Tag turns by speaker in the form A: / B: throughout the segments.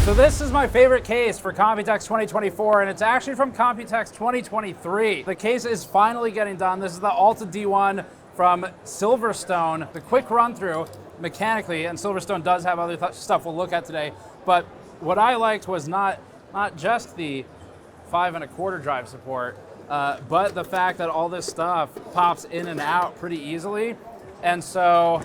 A: So this is my favorite case for Computex 2024, and it's actually from Computex 2023. The case is finally getting done. This is the Alta D1 from Silverstone. The quick run through mechanically, and Silverstone does have other stuff we'll look at today, but what I liked was not just the 5 1/4 drive support, but the fact that all this stuff pops in and out pretty easily. And so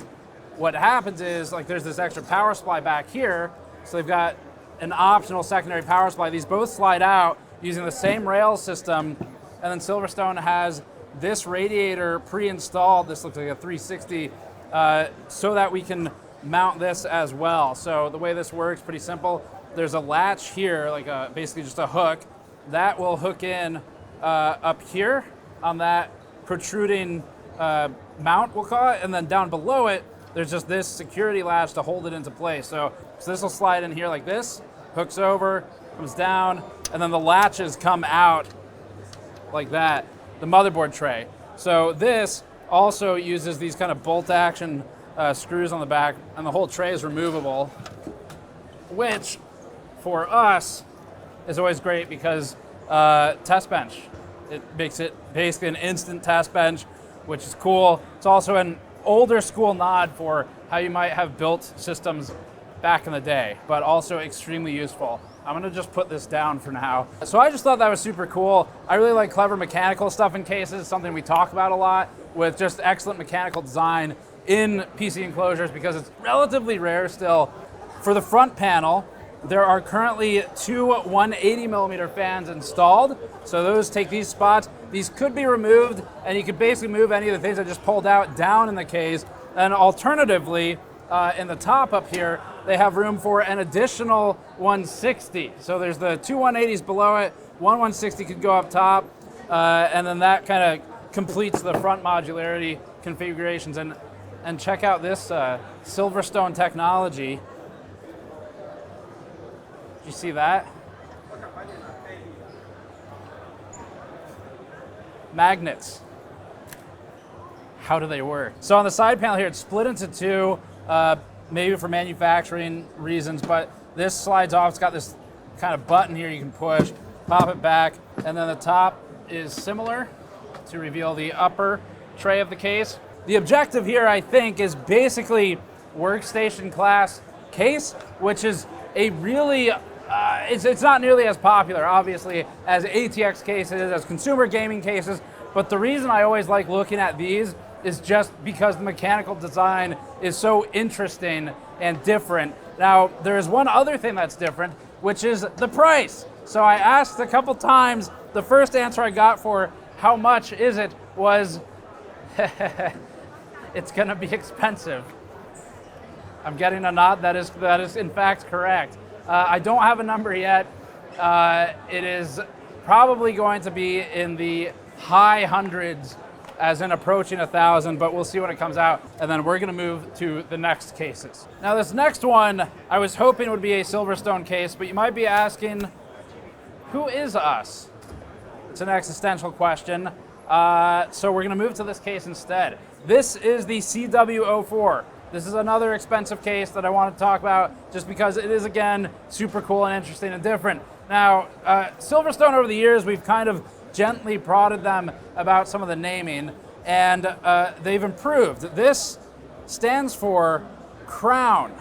A: what happens is, like, there's this extra power supply back here, so they've got an optional secondary power supply. These both slide out using the same rail system, and then Silverstone has this radiator pre-installed. This looks like a 360, so that we can mount this as well. So the way this works, pretty simple. There's a latch here, like basically just a hook, that will hook in up here on that protruding mount, we'll call it, and then down below it, there's just this security latch to hold it into place. So this will slide in here like this, hooks over, comes down, and then the latches come out like that, the motherboard tray. So this also uses these kind of bolt action screws on the back, and the whole tray is removable, which for us is always great because test bench. It makes it basically an instant test bench, which is cool. It's also an older school nod for how you might have built systems back in the day, but also extremely useful. I'm gonna just put this down for now. So I just thought that was super cool. I really like clever mechanical stuff in cases, something we talk about a lot, with just excellent mechanical design in PC enclosures, because it's relatively rare still. For the front panel, there are currently 2 180mm fans installed, so those take these spots. These could be removed, and you could basically move any of the things I just pulled out down in the case. And alternatively, in the top up here, they have room for an additional 160. So there's the 2 180s below it, 160 could go up top, and then that kind of completes the front modularity configurations. And check out this Silverstone technology. You see that? Magnets. How do they work? So on the side panel here, it's split into two, maybe for manufacturing reasons, but this slides off. It's got this kind of button here you can push, pop it back, and then the top is similar to reveal the upper tray of the case. The objective here, I think, is basically workstation class case, which is a really it's not nearly as popular, obviously, as ATX cases, as consumer gaming cases, but the reason I always like looking at these is just because the mechanical design is so interesting and different. Now, there is one other thing that's different, which is the price. So I asked a couple times. The first answer I got for how much is it was, it's gonna be expensive. I'm getting a nod. That is in fact correct. I don't have a number yet. It is probably going to be in the high hundreds, as in approaching 1,000, but we'll see when it comes out. And then we're gonna move to the next cases. Now this next one, I was hoping would be a Silverstone case, but you might be asking, who is us? It's an existential question. So we're gonna move to this case instead. This is the CW04. This is another expensive case that I want to talk about just because it is, again, super cool and interesting and different. Now, Silverstone, over the years, we've kind of gently prodded them about some of the naming, and they've improved. This stands for crown.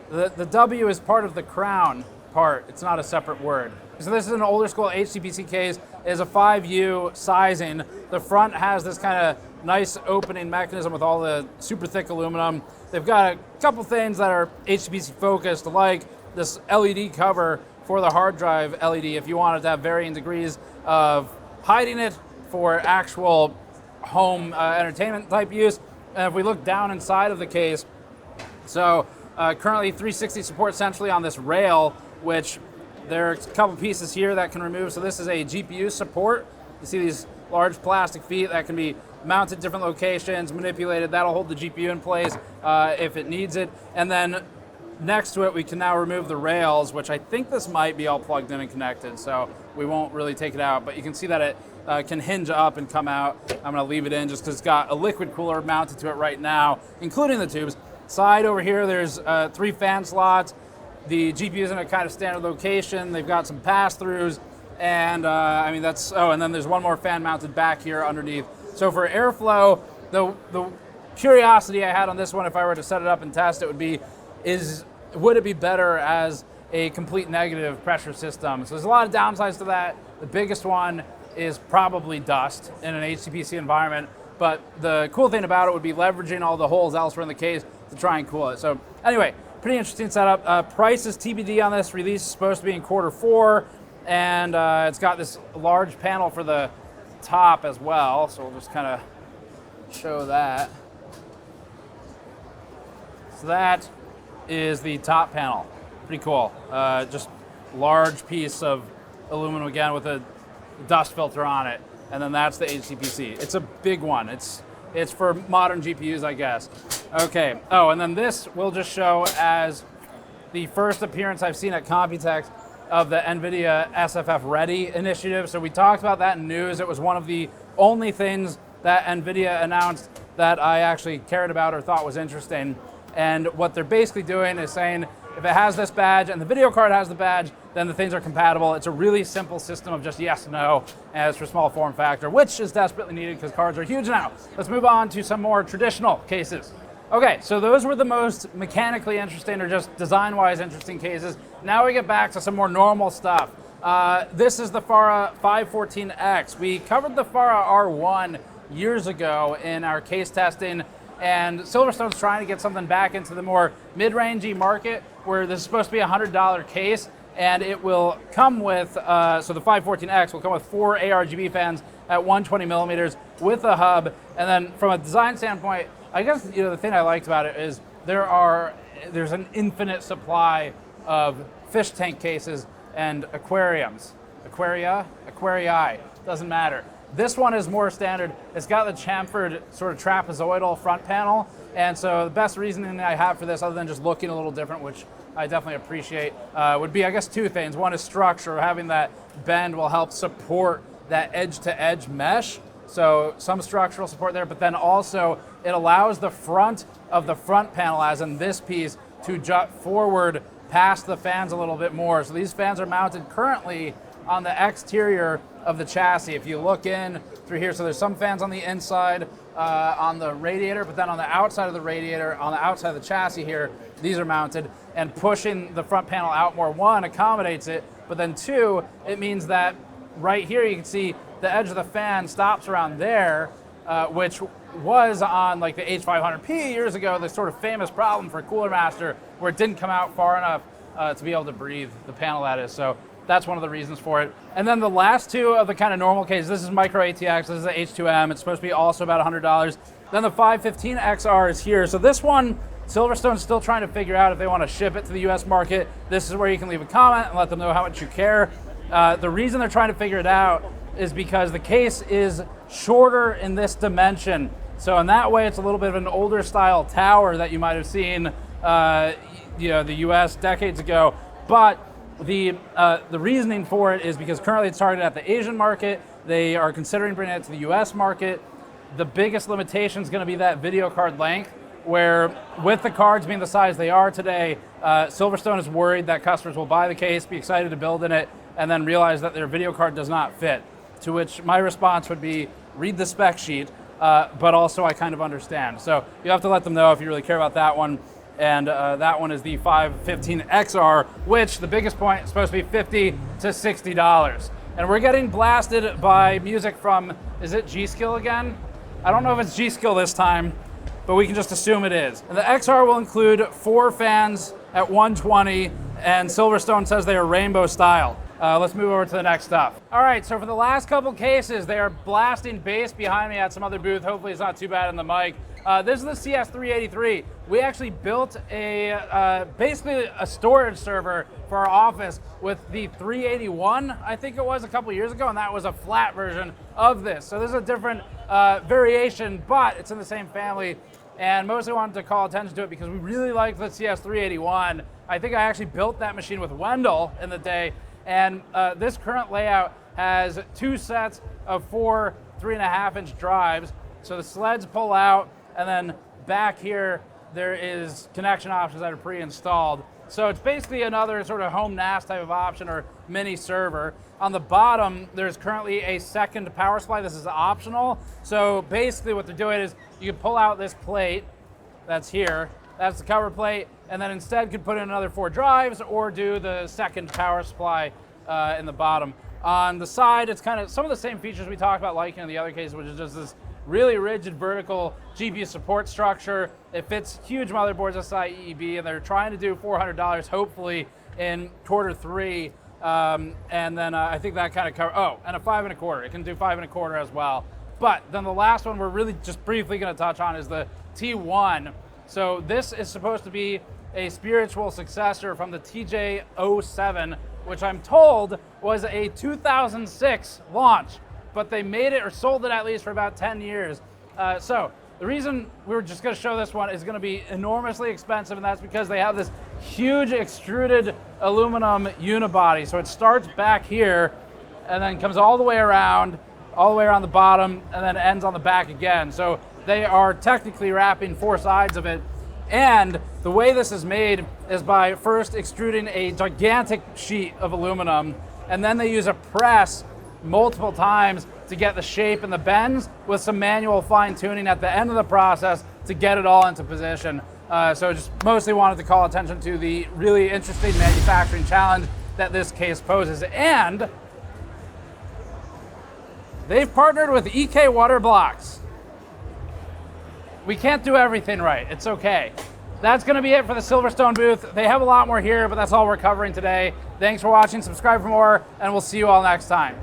A: The W is part of the crown part. It's not a separate word. So this is an older school HTPC case. It is a 5U sizing. The front has this kind of nice opening mechanism with all the super thick aluminum. They've got a couple things that are HTPC focused, like this LED cover for the hard drive LED if you wanted to have varying degrees of hiding it for actual home entertainment type use. And if we look down inside of the case, so currently 360 support centrally on this rail, which there are a couple pieces here that can remove. So this is a GPU support. You see these large plastic feet that can be mounted different locations, manipulated. That'll hold the GPU in place if it needs it. And then next to it, we can now remove the rails, which I think this might be all plugged in and connected, so we won't really take it out. But you can see that it can hinge up and come out. I'm gonna leave it in just because it's got a liquid cooler mounted to it right now, including the tubes. Side over here, there's 3 fan slots. The GPU's in a kind of standard location. They've got some pass-throughs, and I mean that's. Oh, and then there's one more fan mounted back here underneath. So for airflow, the curiosity I had on this one, if I were to set it up and test it, would it be better as a complete negative pressure system? So there's a lot of downsides to that. The biggest one is probably dust in an HTPC environment, but the cool thing about it would be leveraging all the holes elsewhere in the case to try and cool it. So anyway, pretty interesting setup. Price is TBD on this. Release is supposed to be in Q4, and it's got this large panel for the top as well, so we'll just kind of show that. So that is the top panel. Pretty cool. Just large piece of aluminum again with a dust filter on it, and then that's the HTPC. It's a big one. It's for modern GPUs, I guess. Okay. Oh, and then this will just show as the first appearance I've seen at Computex of the NVIDIA SFF Ready initiative. So we talked about that in news. It was one of the only things that NVIDIA announced that I actually cared about or thought was interesting. And what they're basically doing is saying, if it has this badge and the video card has the badge, then the things are compatible. It's a really simple system of just yes, no, as for small form factor, which is desperately needed because cards are huge now. Let's move on to some more traditional cases. Okay, so those were the most mechanically interesting or just design-wise interesting cases. Now we get back to some more normal stuff. This is the Fara 514X. We covered the Fara R1 years ago in our case testing, and Silverstone's trying to get something back into the more mid-rangey market where this is supposed to be a $100 case, and it will come with, so the 514X will come with 4 ARGB fans at 120 millimeters with a hub, and then from a design standpoint, I guess the thing I liked about it is there's an infinite supply of fish tank cases and aquariums. Aquarii, doesn't matter. This one is more standard. It's got the chamfered sort of trapezoidal front panel, and so the best reasoning I have for this, other than just looking a little different, which I definitely appreciate, would be, I guess, 2 things. One is structure. Having that bend will help support that edge-to-edge mesh, so some structural support there, but then also it allows the front of the front panel, as in this piece, to jut forward past the fans a little bit more. So these fans are mounted currently on the exterior of the chassis. If you look in through here, so there's some fans on the inside on the radiator, but then on the outside of the radiator, on the outside of the chassis here, these are mounted, and pushing the front panel out more, 1, accommodates it, but then 2, it means that right here you can see the edge of the fan stops around there, which was on like the H500P years ago, the sort of famous problem for Cooler Master, where it didn't come out far enough to be able to breathe, the panel that is. So that's one of the reasons for it. And then the last 2 of the kind of normal cases, this is micro ATX, this is the H2M, it's supposed to be also about $100. Then the 515XR is here. So this one, Silverstone's still trying to figure out if they want to ship it to the US market. This is where you can leave a comment and let them know how much you care. The reason they're trying to figure it out is because the case is shorter in this dimension. So in that way, it's a little bit of an older style tower that you might have seen the US decades ago. But the reasoning for it is because currently it's targeted at the Asian market. They are considering bringing it to the US market. The biggest limitation is going to be that video card length, where with the cards being the size they are today, Silverstone is worried that customers will buy the case, be excited to build in it, and then realize that their video card does not fit. To which my response would be, read the spec sheet, but also I kind of understand. So you have to let them know if you really care about that one. And that one is the 515XR, which the biggest point is supposed to be $50 to $60. And we're getting blasted by music from, is it G-Skill again? I don't know if it's G-Skill this time, but we can just assume it is. And the XR will include 4 fans at 120, and Silverstone says they are rainbow style. Let's move over to the next stuff. All right, so for the last couple cases, they are blasting bass behind me at some other booth. Hopefully it's not too bad in the mic. This is the CS383. We actually built basically a storage server for our office with the 381, I think it was, a couple years ago, and that was a flat version of this. So this is a different variation, but it's in the same family. And mostly wanted to call attention to it because we really like the CS381. I think I actually built that machine with Wendell in the day. And this current layout has 2 sets of 4 3.5-inch drives. So the sleds pull out, and then back here there is connection options that are pre-installed. So it's basically another sort of home NAS type of option or mini server. On the bottom, there's currently a second power supply. This is optional. So basically what they're doing is you can pull out this plate that's here. That's the cover plate. And then instead could put in another 4 drives or do the second power supply in the bottom. On the side, it's kind of some of the same features we talked about like in the other case, which is just this really rigid vertical GPU support structure. It fits huge motherboards, SI EEB, and they're trying to do $400 hopefully in Q3. And then I think that kind of covers, oh, and a 5 1/4. It can do 5 1/4 as well. But then the last one we're really just briefly going to touch on is the T1. So this is supposed to be a spiritual successor from the TJ07, which I'm told was a 2006 launch, but they made it or sold it at least for about 10 years. So the reason we were just going to show this one is going to be enormously expensive, and that's because they have this huge extruded aluminum unibody. So it starts back here and then comes all the way around the bottom, and then ends on the back again. So they are technically wrapping 4 sides of it. And the way this is made is by first extruding a gigantic sheet of aluminum, and then they use a press multiple times to get the shape and the bends with some manual fine tuning at the end of the process to get it all into position. So just mostly wanted to call attention to the really interesting manufacturing challenge that this case poses. And they've partnered with EK Water Blocks. We can't do everything right. It's okay. That's going to be it for the Silverstone booth. They have a lot more here, but that's all we're covering today. Thanks for watching. Subscribe for more, and we'll see you all next time.